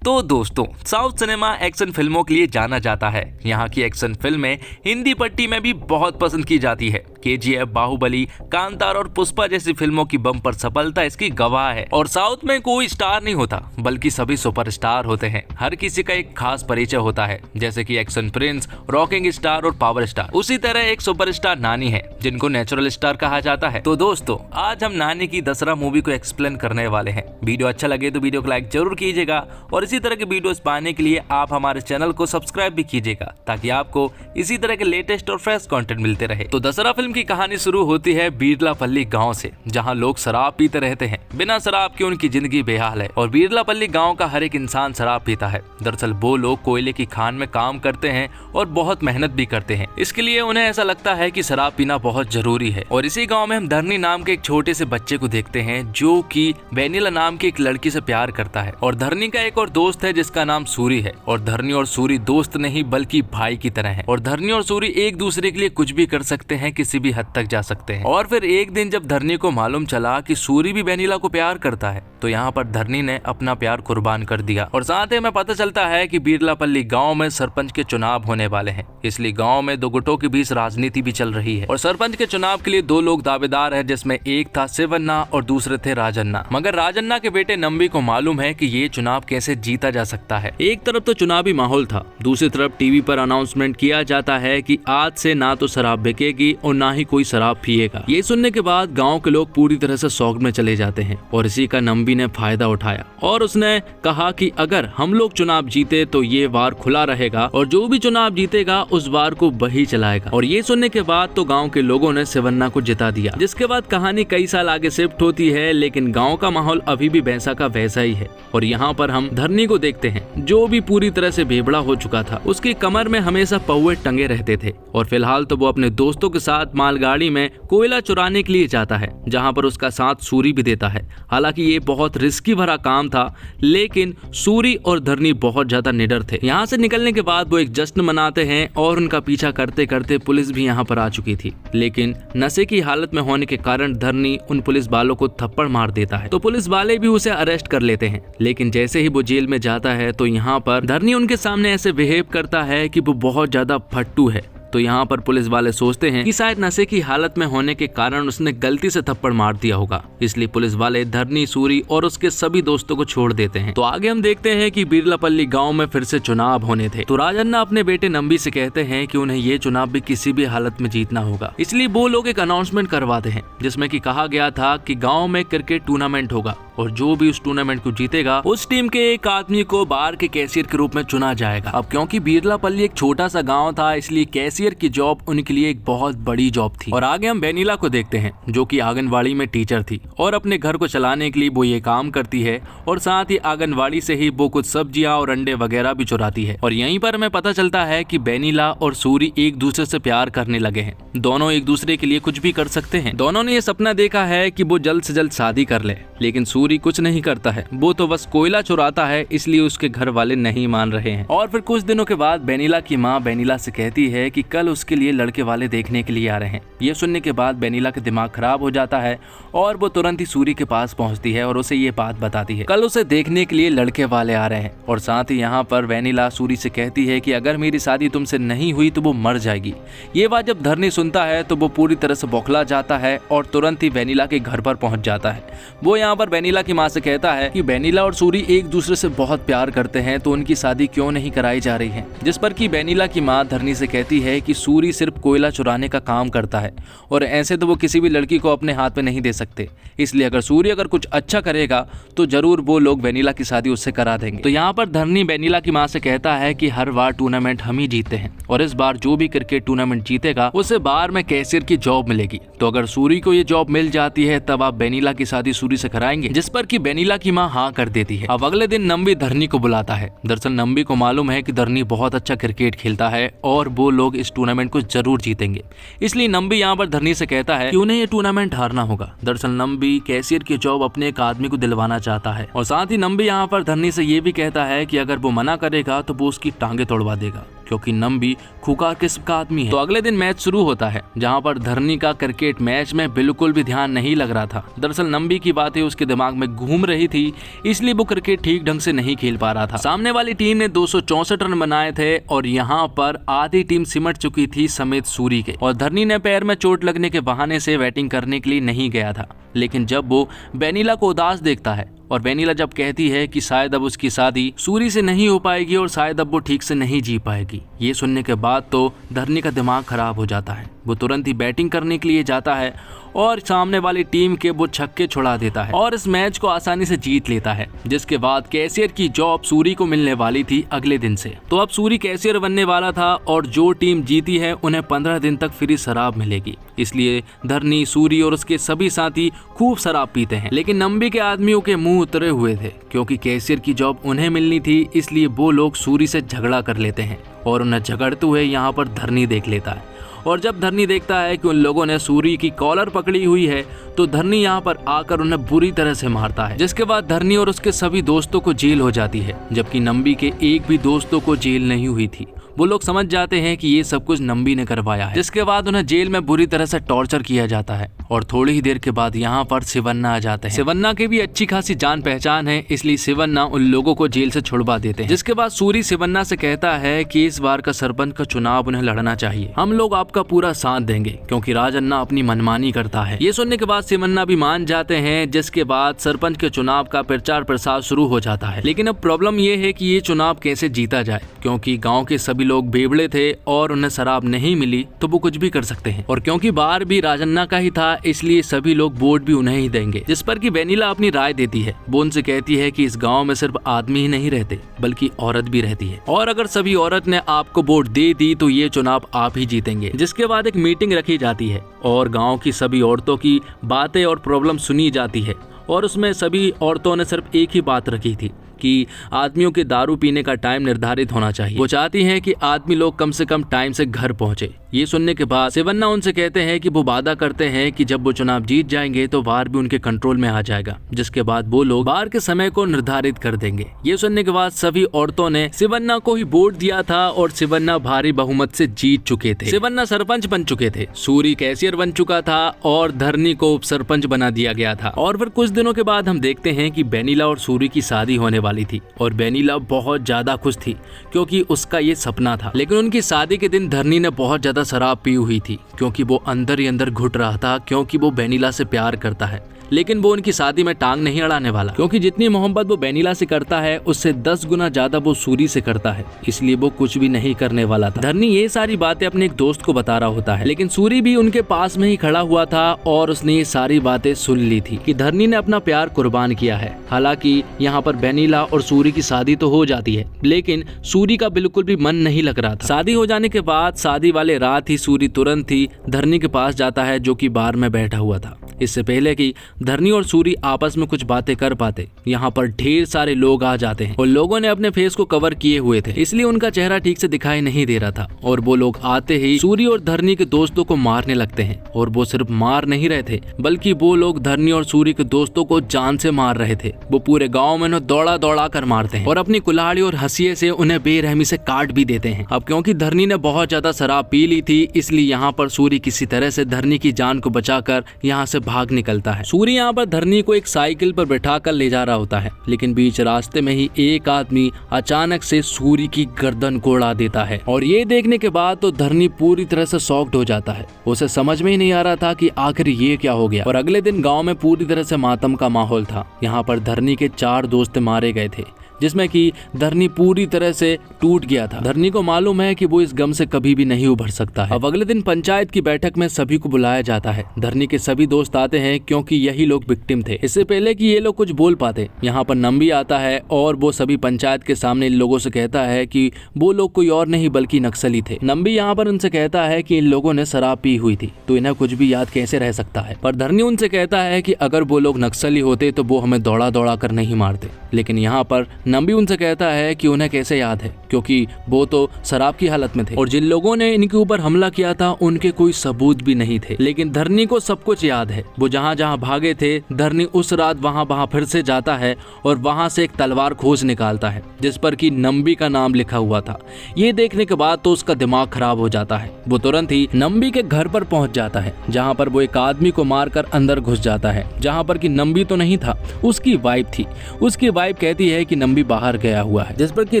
तो दोस्तों, south cinema action फिल्मों के लिए जाना जाता है। यहाँ की एक्शन फिल्में हिंदी पट्टी में भी बहुत पसंद की जाती है। केजीएफ, बाहुबली, कांतार और पुष्पा जैसी फिल्मों की बम्पर सफलता इसकी गवाह है। और साउथ में कोई स्टार नहीं होता, बल्कि सभी सुपरस्टार होते हैं। हर किसी का एक खास परिचय होता है, जैसे कि एक्शन प्रिंस, रॉकिंग स्टार और पावर स्टार। उसी तरह एक सुपरस्टार नानी है, जिनको नेचुरल स्टार कहा जाता है। तो दोस्तों, आज हम नानी की दशहरा मूवी को एक्सप्लेन करने वाले हैं। वीडियो अच्छा लगे तो वीडियो को लाइक जरूर कीजिएगा और इसी तरह के वीडियोस पाने के लिए आप हमारे चैनल को सब्सक्राइब भी कीजिएगा, ताकि आपको इसी तरह के लेटेस्ट और फ्रेश कंटेंट मिलते रहे। तो दशहरा फिल्म की कहानी शुरू होती है बीरलापल्ली गांव से, जहां लोग शराब पीते रहते हैं। बिना शराब के उनकी जिंदगी बेहाल है और बीरलापल्ली गांव का हर एक इंसान शराब पीता है। दरअसल वो लोग कोयले की खान में काम करते हैं और बहुत मेहनत भी करते हैं। इसके लिए उन्हें ऐसा लगता है कि शराब पीना बहुत जरूरी है। और इसी गाँव में हम धरनी नाम के एक छोटे से बच्चे को देखते हैं, जो की वेनिला नाम की एक लड़की से प्यार करता है। और धरनी का एक और दोस्त है जिसका नाम सूरी है। और धरनी और सूरी दोस्त नहीं बल्कि भाई की तरह हैं। और धरनी और सूरी एक दूसरे के लिए कुछ भी कर सकते हैं, किसी भी हद तक जा सकते हैं। और फिर एक दिन जब धरनी को मालूम चला कि सूरी भी वेनिला को प्यार करता है, तो यहाँ पर धरनी ने अपना प्यार कुर्बान कर दिया। और साथ ही हमें पता चलता है कि बीरलापल्ली गाँव में सरपंच के चुनाव होने वाले हैं, इसलिए गाँव में दो गुटों के बीच राजनीति भी चल रही है। और सरपंच के चुनाव के लिए दो लोग दावेदार है, जिसमें एक था शिवन्ना और दूसरे थे राजन्ना। मगर राजन्ना के बेटे नंबी को मालूम है कि ये चुनाव कैसे जीता जा सकता है। एक तरफ तो चुनावी माहौल था, दूसरी तरफ टीवी पर अनाउंसमेंट किया जाता है कि आज से ना तो शराब बिकेगी और ना ही कोई शराब पिएगा। ये सुनने के बाद गांव के लोग पूरी तरह से शौक में चले जाते हैं। और इसी का नंबी ने फायदा उठाया और उसने कहा कि अगर हम लोग चुनाव जीते तो ये वार खुला रहेगा और जो भी चुनाव जीतेगा उस वार को वही चलाएगा। और ये सुनने के बाद तो गाँव के लोगों ने शिवन्ना को जिता दिया। जिसके बाद कहानी कई साल आगे शिफ्ट होती है, लेकिन गाँव का माहौल अभी भी वैसा का वैसा ही है। और यहाँ पर हम धरनी को देखते हैं, जो भी पूरी तरह से बेबड़ा हो चुका था। उसकी कमर में हमेशा पौवे टंगे रहते थे। और फिलहाल तो वो अपने दोस्तों के साथ मालगाड़ी में कोयला चुराने के लिए जाता है, जहां पर उसका साथ सूरी भी देता है। हालांकि ये बहुत रिस्की भरा काम था, लेकिन सूरी और धरनी बहुत ज्यादा निडर थे। यहाँ से निकलने के बाद वो एक जश्न मनाते हैं और उनका पीछा करते करते पुलिस भी यहाँ पर आ चुकी थी। लेकिन नशे की हालत में होने के कारण धरनी उन पुलिस वालों को थप्पड़ मार देता है, तो पुलिस वाले भी उसे अरेस्ट कर लेते हैं। लेकिन जैसे ही वो जेल में जाता है तो यहाँ पर धरनी उनके सामने ऐसे बिहेव करता है कि वो बहुत ज्यादा फट्टू है। तो यहाँ पर पुलिस वाले सोचते हैं कि शायद नशे की हालत में होने के कारण उसने गलती से थप्पड़ मार दिया होगा, इसलिए पुलिस वाले धरनी, सूरी और उसके सभी दोस्तों को छोड़ देते हैं। तो आगे हम देखते हैं कि बीरलापल्ली गांव में फिर से चुनाव होने थे। तो राजन्ना अपने बेटे नंबी से कहते हैं कि उन्हें ये चुनाव भी किसी भी हालत में जीतना होगा, इसलिए वो लोग एक अनाउंसमेंट करवाते हैं, जिसमें कि कहा गया था कि गाँव में क्रिकेट टूर्नामेंट होगा और जो भी उस टूर्नामेंट को जीतेगा उस टीम के एक आदमी को बार के कैशियर के रूप में चुना जाएगा। अब क्योंकि बीरलापल्ली एक छोटा सा गांव था, इसलिए कैशियर की जॉब उनके लिए एक बहुत बड़ी जॉब थी। और आगे हम वेनिला को देखते हैं, जो कि आंगनवाड़ी में टीचर थी और अपने घर को चलाने के लिए वो ये काम करती है। और साथ ही आंगनवाड़ी से ही वो कुछ सब्जियां और अंडे वगैरह भी चुराती है। और यहीं पर हमें पता चलता है कि वेनिला और सूरी एक दूसरे से प्यार करने लगे हैं। दोनों एक दूसरे के लिए कुछ भी कर सकते हैं। दोनों ने ये सपना देखा है कि वो जल्द से जल्द शादी कर ले, लेकिन सूरी कुछ नहीं करता है, वो तो बस कोयला चुराता है, इसलिए उसके घर वाले नहीं मान रहे हैं। और फिर कुछ दिनों के बाद वेनिला की माँ वेनिला से कहती है कि कल उसके लिए लड़के वाले देखने के लिए आ रहे हैं। ये सुनने के बाद वेनिला का दिमाग खराब हो जाता है और वो तुरंत ही सूरी के पास पहुंचती है और उसे ये बात बताती है, कल उसे देखने के लिए लड़के वाले आ रहे हैं। और साथ ही यहाँ पर वेनिला सूरी से कहती है कि अगर मेरी शादी तुमसे नहीं हुई तो वो मर जाएगी। ये बात जब धरनी सुनता है तो वो पूरी तरह से बौखला जाता है और तुरंत ही वेनिला के घर पर पहुंच जाता है। वो यहाँ पर वेनिला की माँ से कहता है कि वेनिला और सूरी एक दूसरे से बहुत प्यार करते हैं, तो उनकी शादी क्यों नहीं कराई जा रही है। जिस पर कि वेनिला की माँ धरनी से कहती है कि सूरी सिर्फ कोयला चुराने का काम करता है और ऐसे तो वो किसी भी लड़की को अपने हाथ में नहीं दे सकते, इसलिए अगर सूर्य अगर कुछ अच्छा करेगा तो जरूर वो लोग वेनिला की शादी उससे करा देंगे। तो यहाँ पर धरनी वेनिला की माँ से कहता है कि हर बार टूर्नामेंट हम ही जीते हैं और इस बार जो भी क्रिकेट टूर्नामेंट जीतेगा उसे बाहर में कैशियर की जॉब मिलेगी। तो अगर सूरी को ये जॉब मिल जाती है तब आप वेनिला की शादी सूरी से कराएंगे। जिस पर कि वेनिला की माँ हाँ कर देती है। अब अगले दिन नंबी धरनी को बुलाता है। दरअसल नंबी को मालूम है कि धरनी बहुत अच्छा क्रिकेट खेलता है और वो लोग इस इस टूर्नामेंट को जरूर जीतेंगे। इसलिए नंबी यहाँ पर धरनी से कहता है कि उन्हें ये टूर्नामेंट हारना होगा। दरअसल नंबी कैशियर की जॉब अपने एक आदमी को दिलवाना चाहता है और साथ ही नंबी यहाँ पर धरनी से ये भी कहता है कि अगर वो मना करेगा तो वो उसकी टांगे तोड़वा देगा, क्योंकि नंबी खूंखार किस्म का आदमी है। तो अगले दिन मैच शुरू होता है, जहां पर धरनी का क्रिकेट मैच में बिल्कुल भी ध्यान नहीं लग रहा था। दरअसल नंबी की बातें उसके दिमाग में घूम रही थी, इसलिए वो क्रिकेट ठीक ढंग से नहीं खेल पा रहा था। सामने वाली टीम ने 264 रन बनाए थे और यहाँ पर आधी टीम सिमट चुकी थी समेत सूरी के, और धरनी ने पैर में चोट लगने के बहाने से बैटिंग करने के लिए नहीं गया था। लेकिन जब वो वेनिला को उदास देखता है और वेनिला जब कहती है कि शायद अब उसकी शादी सूरी से नहीं हो पाएगी और शायद अब वो ठीक से नहीं जी पाएगी, ये सुनने के बाद तो धरनी का दिमाग खराब हो जाता है। वो तुरंत ही बैटिंग करने के लिए जाता है और सामने वाली टीम के वो छक्के छुड़ा देता है और इस मैच को आसानी से जीत लेता है, जिसके बाद कैशियर की जॉब सूरी को मिलने वाली थी अगले दिन से। तो अब सूरी कैशियर बनने वाला था और जो टीम जीती है उन्हें 15 दिन तक फ्री शराब मिलेगी। इसलिए धरनी, सूरी और उसके सभी साथी खूब शराब पीते हैं। लेकिन नंबी के आदमियों के मुंह उतरे हुए थे, क्योंकि कैशियर की जॉब उन्हें मिलनी थी। इसलिए वो लोग सूरी से झगड़ा कर लेते हैं और उन्हें झगड़ते हुए यहाँ पर धरनी देख लेता है। और जब धरनी देखता है कि उन लोगों ने सूरी की कॉलर पकड़ी हुई है, तो धरनी यहाँ पर आकर उन्हें बुरी तरह से मारता है, जिसके बाद धरनी और उसके सभी दोस्तों को जेल हो जाती है, जबकि नंबी के एक भी दोस्तों को जेल नहीं हुई थी। वो लोग समझ जाते हैं कि ये सब कुछ नंबी ने करवाया है, जिसके बाद उन्हें जेल में बुरी तरह से टॉर्चर किया जाता है। और थोड़ी ही देर के बाद यहाँ पर शिवन्ना आ जाते हैं। शिवन्ना की भी अच्छी खासी जान पहचान है, इसलिए शिवन्ना उन लोगों को जेल से छुड़वा देते हैं। जिसके बाद सूरी शिवन्ना से कहता है कि इस बार का सरपंच का चुनाव उन्हें लड़ना चाहिए, हम लोग आपका पूरा साथ देंगे, क्योंकि राजन्ना अपनी मनमानी करता है। ये सुनने के बाद शिवन्ना भी मान जाते हैं, जिसके बाद सरपंच के चुनाव का प्रचार प्रसार शुरू हो जाता है। लेकिन अब प्रॉब्लम ये है कि ये चुनाव कैसे जीता जाए, क्योंकि गाँव के सभी लोग बेवड़े थे और उन्हें शराब नहीं मिली तो वो कुछ भी कर सकते हैं। और क्योंकि बार भी राजन्ना का ही था, इसलिए सभी लोग वोट भी उन्हें ही देंगे। जिस पर कि वेनिला अपनी राय देती है। वो उनसे कहती है कि इस गांव में सिर्फ आदमी ही नहीं रहते, बल्कि औरत भी रहती है, और अगर सभी औरत ने आपको वोट दे दी तो ये चुनाव आप ही जीतेंगे। जिसके बाद एक मीटिंग रखी जाती है और गाँव की सभी औरतों की बातें और प्रॉब्लम सुनी जाती है, और उसमें सभी औरतों ने सिर्फ एक ही बात रखी थी कि आदमियों के दारू पीने का टाइम निर्धारित होना चाहिए। वो चाहती हैं कि आदमी लोग कम से कम टाइम से घर पहुंचे। ये सुनने के बाद शिवन्ना उनसे कहते हैं कि वो वादा करते हैं कि जब वो चुनाव जीत जाएंगे तो बार भी उनके कंट्रोल में आ जाएगा, जिसके बाद वो लोग बार के समय को निर्धारित कर देंगे। ये सुनने के बाद सभी औरतों ने शिवन्ना को ही वोट दिया था और शिवन्ना भारी बहुमत से जीत चुके थे। शिवन्ना सरपंच बन चुके थे, सूरी कैशियर बन चुका था और धरनी को उप सरपंच बना दिया गया था। और फिर कुछ दिनों के बाद हम देखते हैं कि वेनिला और सूरी की शादी होने वाली थी, और वेनिला बहुत ज्यादा खुश थी क्योंकि उसका ये सपना था। लेकिन उनकी शादी के दिन धरनी ने बहुत ज्यादा शराब पी हुई थी, क्योंकि वो अंदर ही अंदर घुट रहा था, क्योंकि वो वेनिला से प्यार करता है। लेकिन वो उनकी शादी में टांग नहीं अड़ाने वाला, क्योंकि जितनी मोहब्बत वो वेनिला से करता है उससे 10 गुना ज्यादा वो सूरी से करता है, इसलिए वो कुछ भी नहीं करने वाला था। धरनी ये सारी बातें अपने एक दोस्त को बता रहा होता है, लेकिन सूरी भी उनके पास में ही खड़ा हुआ था और उसने ये सारी बातें सुन ली थी कि धरनी ने अपना प्यार कुर्बान किया है। हालांकि यहाँ पर वेनिला और सूरी की शादी तो हो जाती है, लेकिन सूरी का बिल्कुल भी मन नहीं लग रहा था। शादी हो जाने के बाद शादी वाले रात ही सूरी तुरंत ही धरनी के पास जाता है, जो कि बार में बैठा हुआ था। इससे पहले कि धरनी और सूरी आपस में कुछ बातें कर पाते, यहाँ पर ढेर सारे लोग आ जाते हैं और लोगों ने अपने फेस को कवर किए हुए थे, इसलिए उनका चेहरा ठीक से दिखाई नहीं दे रहा था। और वो लोग आते ही सूरी और धरनी के दोस्तों को मारने लगते हैं, और वो सिर्फ मार नहीं रहे थे, बल्कि वो लोग धरनी और सूरी के दोस्तों को जान से मार रहे थे। वो पूरे गाँव में उन्हें दौड़ा दौड़ा कर मारते हैं और अपनी कुल्हाड़ी और हंसिये से उन्हें बेरहमी से काट भी देते हैं। अब क्योंकि धरनी ने बहुत ज्यादा शराब पी ली थी, इसलिए यहाँ पर सूरी किसी तरह से धरनी की जान को बचाकर यहाँ से भाग निकलता है। सूरी यहाँ पर धरनी को एक साइकिल पर बैठाकर ले जा रहा होता है, लेकिन बीच रास्ते में ही एक आदमी अचानक से सूरी की गर्दन को उड़ा देता है। और ये देखने के बाद तो धरनी पूरी तरह से शॉक्ड हो जाता है। उसे समझ में ही नहीं आ रहा था कि आखिर ये क्या हो गया। और अगले दिन गांव में पूरी तरह से मातम का माहौल था। यहाँ पर धरनी के 4 दोस्त मारे गए थे, जिसमें कि धरनी पूरी तरह से टूट गया था। धरनी को मालूम है कि वो इस गम से कभी भी नहीं उभर सकता है। अब अगले दिन पंचायत की बैठक में सभी को बुलाया जाता है। धरनी के सभी दोस्त आते हैं, क्योंकि यही लोग विक्टिम थे। इससे पहले कि ये लोग कुछ बोल पाते, यहाँ पर नंबी आता है और वो सभी पंचायत के सामने इन लोगों से कहता है कि वो लोग कोई और नहीं बल्कि नक्सली थे। नंबी यहाँ पर उनसे कहता है कि इन लोगों ने शराब पी हुई थी, तो इन्हें कुछ भी याद कैसे रह सकता है। पर धरनी उनसे कहता है कि अगर वो लोग नक्सली होते तो वो हमें दौड़ा दौड़ा कर नहीं मारते। लेकिन यहाँ पर नंबी उनसे कहता है कि उन्हें कैसे याद है, क्योंकि वो तो शराब की हालत में थे और जिन लोगों ने इनके ऊपर हमला किया था उनके कोई सबूत भी नहीं थे। लेकिन धरनी को सब कुछ याद है। वो जहाँ जहाँ भागे थे, धरनी उस रात वहाँ फिर से जाता है और वहाँ से एक तलवार खोज निकालता है जिस पर कि नंबी का नाम लिखा हुआ था। ये देखने के बाद तो उसका दिमाग खराब हो जाता है। वो तुरंत ही नंबी के घर पर पहुंच जाता है, जहाँ पर वो एक आदमी को मारकर अंदर घुस जाता है, जहाँ पर कि नंबी तो नहीं था, उसकी वाइफ थी। उसकी वाइफ कहती है कि नंबी बाहर गया हुआ है, जिस पर कि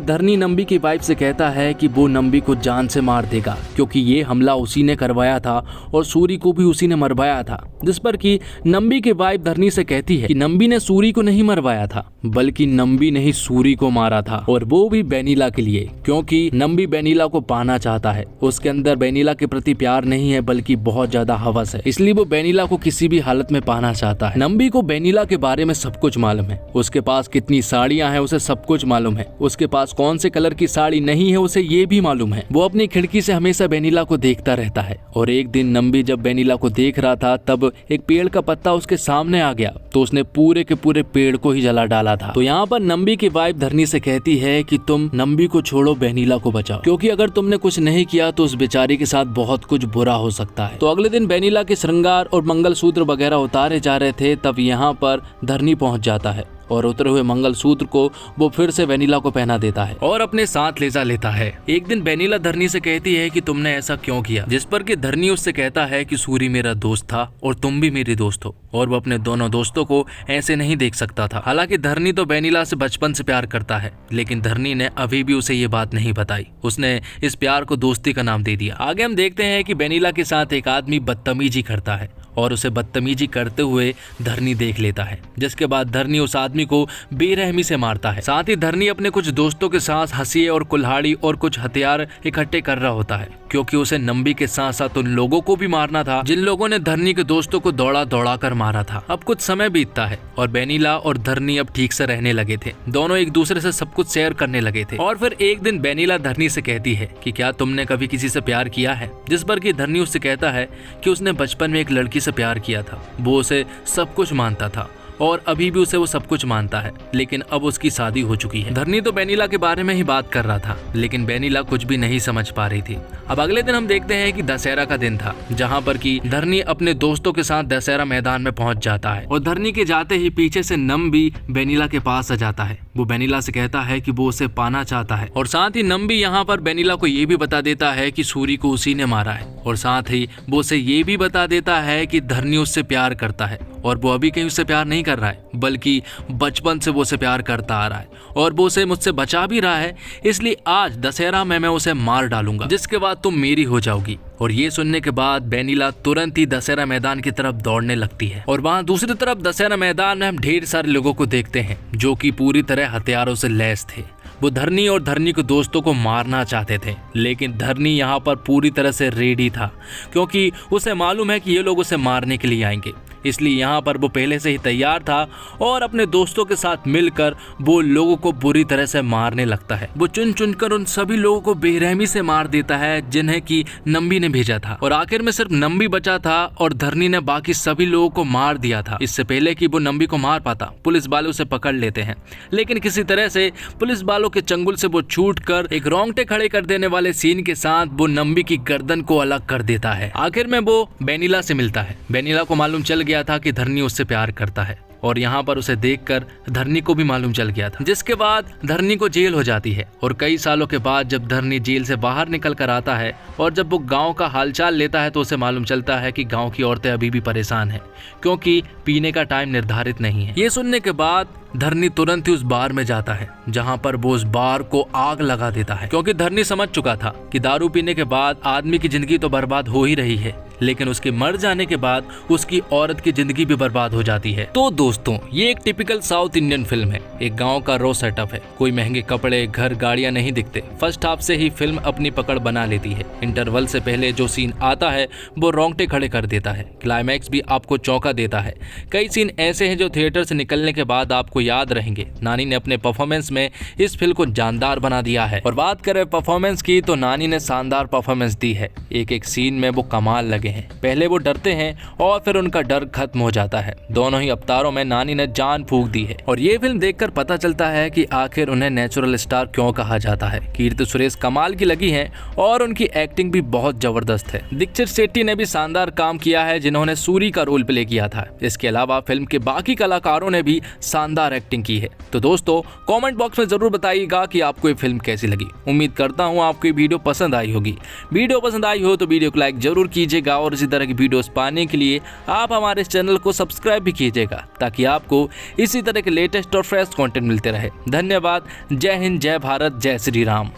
धरनी नंबी की वाइफ से कहता है कि वो नंबी को जान से मार देगा, क्योंकि ये हमला उसी ने करवाया था और सूरी को भी उसी ने मरवाया था। जिस पर कि नंबी की वाइफ धरनी से कहती है कि नंबी ने सूरी को नहीं मरवाया था, बल्कि नंबी ने ही सूरी को मारा था, और वो भी बेनीला के लिए, क्योंकि नंबी बेनीला को पाना चाहता है। उसके अंदर बेनीला के प्रति प्यार नहीं है, बल्कि बहुत ज्यादा हवस है, इसलिए वो बेनीला को किसी भी हालत में पाना चाहता है। नंबी को बेनीला के बारे में सब कुछ मालूम है। उसके पास कितनी साड़ियां हैं उसे सब कुछ मालूम है। उसके पास कौन से कलर की साड़ी नहीं है उसे ये भी मालूम है। वो अपनी खिड़की से हमेशा बेनीला को देखता रहता है। और एक दिन नंबी जब बेनीला को देख रहा था तब एक पेड़ का पत्ता उसके सामने आ गया, तो उसने पूरे के पूरे पेड़ को ही जला डाला था। तो यहाँ पर नंबी की वाइफ धरनी से कहती है कि तुम नंबी को छोड़ो, बेनीला को बचाओ, क्योंकि अगर तुमने कुछ नहीं किया तो उस बेचारी के साथ बहुत कुछ बुरा हो सकता है। तो अगले दिन बेनीला के श्रृंगार और मंगलसूत्र वगैरह उतारे जा रहे थे, तब यहाँ पर धरनी पहुंच जाता है और उतरे हुए मंगलसूत्र को वो फिर से बेनीला को पहना देता है और अपने साथ ले जा लेता है। एक दिन बेनीला धरनी से कहती है कि तुमने ऐसा क्यों किया, जिस पर कि धरनी उससे कहता है कि सूरी मेरा दोस्त था और तुम भी मेरी दोस्त हो, और वो अपने दोनों दोस्तों को ऐसे नहीं देख सकता था। हालांकि धरनी तो बेनीला से बचपन से प्यार करता है, लेकिन धरनी ने अभी भी उसे ये बात नहीं बताई। उसने इस प्यार को दोस्ती का नाम दे दिया। आगे हम देखते हैं कि बेनीला के साथ एक आदमी बदतमीजी करता है और उसे बदतमीजी करते हुए धरनी देख लेता है, जिसके बाद धरनी उस आदमी को बेरहमी से मारता है। साथ ही धरनी अपने कुछ दोस्तों के साथ हंसिए और कुल्हाड़ी और कुछ हथियार इकट्ठे कर रहा होता है, क्योंकि उसे नंबी के साथ साथ उन लोगों को भी मारना था जिन लोगों ने धरनी के दोस्तों को दौड़ा दौड़ा कर मारा था। अब कुछ समय बीतता है और बेनीला और धरनी अब ठीक से रहने लगे थे। दोनों एक दूसरे से सब कुछ शेयर करने लगे थे। और फिर एक दिन बेनीला धरनी से कहती है कि क्या तुमने कभी किसी से प्यार किया है, जिस पर कि धरनी उससे कहता है कि उसने बचपन में एक लड़की से प्यार किया था। वो उसे सब कुछ मानता था और अभी भी उसे वो सब कुछ मानता है, लेकिन अब उसकी शादी हो चुकी है। धरनी तो बेनीला के बारे में ही बात कर रहा था, लेकिन बेनीला कुछ भी नहीं समझ पा रही थी। अब अगले दिन हम देखते हैं कि दशहरा का दिन था, जहां पर कि धरनी अपने दोस्तों के साथ दशहरा मैदान में पहुंच जाता है और धरनी के जाते ही पीछे से नंबी बेनीला के पास आ जाता है। वो बेनीला से कहता है कि वो उसे पाना चाहता है और साथ ही नंबी यहाँ पर बेनीला को ये भी बता देता है कि सूरी को उसी ने मारा है, और साथ ही वो उसे ये भी बता देता है कि धरनी उससे प्यार करता है और वो अभी कहीं उससे प्यार नहीं कर रहा है, बल्कि बचपन से वो उसे प्यार करता आ रहा है और वो उसे मुझसे बचा भी रहा है। इसलिए आज दशहरा में मैं उसे मार डालूंगा, जिसके बाद तुम मेरी हो जाओगी। और ये सुनने के बाद बेनीला तुरंत ही दशहरा मैदान की तरफ दौड़ने लगती है। और वहाँ दूसरी तरफ दशहरा मैदान में हम ढेर सारे लोगों को देखते हैं जो कि पूरी तरह हथियारों से लैस थे। वो धरनी और धरनी के दोस्तों को मारना चाहते थे, लेकिन धरनी यहाँ पर पूरी तरह से रेडी था, क्योंकि उसे मालूम है कि ये लोग उसे मारने के लिए आएंगे। इसलिए यहाँ पर वो पहले से ही तैयार था और अपने दोस्तों के साथ मिलकर वो लोगों को बुरी तरह से मारने लगता है। वो चुन चुनकर उन सभी लोगों को बेरहमी से मार देता है जिन्हें कि नंबी ने भेजा था, और आखिर में सिर्फ नंबी बचा था और धरनी ने बाकी सभी लोगों को मार दिया था। इससे पहले कि वो नंबी को मार पाता, पुलिस वाले उसे पकड़ लेते हैं, लेकिन किसी तरह से पुलिस वालों के चंगुल से वो छूट कर एक रोंगटे खड़े कर देने वाले सीन के साथ वो नंबी की गर्दन को अलग कर देता है। आखिर में वो बेनीला से मिलता है। बेनीला को मालूम चल गया था कि धरनी उससे प्यार करता है, और यहाँ पर उसे देखकर धरनी को भी मालूम चल गया था, जिसके बाद धरनी को जेल हो जाती है। और कई सालों के बाद जब धरनी जेल से बाहर निकल कर आता है और जब वो गांव का हालचाल लेता है तो उसे मालूम चलता है कि गांव की औरतें अभी भी परेशान हैं, क्योंकि पीने का टाइम निर्धारित नहीं है। ये सुनने के बाद धरनी तुरंत ही उस बार में जाता है, जहां पर वो उस बार को आग लगा देता है, क्योंकि धरनी समझ चुका था कि दारू पीने के बाद आदमी की जिंदगी तो बर्बाद हो ही रही है, लेकिन उसके मर जाने के बाद उसकी औरत की जिंदगी भी बर्बाद हो जाती है। तो दोस्तों, ये एक टिपिकल साउथ इंडियन फिल्म है। एक गांव का रो सेटअप है, कोई महंगे कपड़े, घर, गाड़ियां नहीं दिखते। फर्स्ट हाफ से ही फिल्म अपनी पकड़ बना लेती है। इंटरवल से पहले जो सीन आता है वो रोंगटे खड़े कर देता है। क्लाइमैक्स भी आपको चौंका देता है। कई सीन ऐसे हैं जो थिएटर से निकलने के बाद आपको याद रहेंगे। नानी ने अपने परफॉर्मेंस में इस फिल्म को जानदार बना दिया है। और बात करें परफॉर्मेंस की, तो नानी ने शानदार परफॉर्मेंस दी है। एक एक सीन में वो कमाल लगे चुके हैं। पहले वो डरते हैं और फिर उनका डर खत्म हो जाता है। दोनों ही अवतारों में नानी ने जान फूंक दी है और ये फिल्म देखकर पता चलता है कि आखिर उन्हें नेचुरल स्टार क्यों कहा जाता है। कीर्ति सुरेश कमाल की लगी है और उनकी एक्टिंग भी बहुत जबरदस्त है। दीक्षित शेट्टी ने भी शानदार काम किया है, जिन्होंने सूरी का रोल प्ले किया था। इसके अलावा फिल्म के बाकी कलाकारों ने भी शानदार एक्टिंग की है। तो दोस्तों कमेंट बॉक्स में जरूर बताइएगा कि आपको ये फिल्म कैसी लगी। उम्मीद करता हूँ आपको ये वीडियो पसंद आई होगी। वीडियो पसंद आई हो तो वीडियो को लाइक जरूर कीजिएगा और इसी तरह की वीडियोस पाने के लिए आप हमारे इस चैनल को सब्सक्राइब भी कीजिएगा, ताकि आपको इसी तरह के लेटेस्ट और फ्रेश कंटेंट मिलते रहे। धन्यवाद। जय हिंद, जय भारत, जय श्री राम।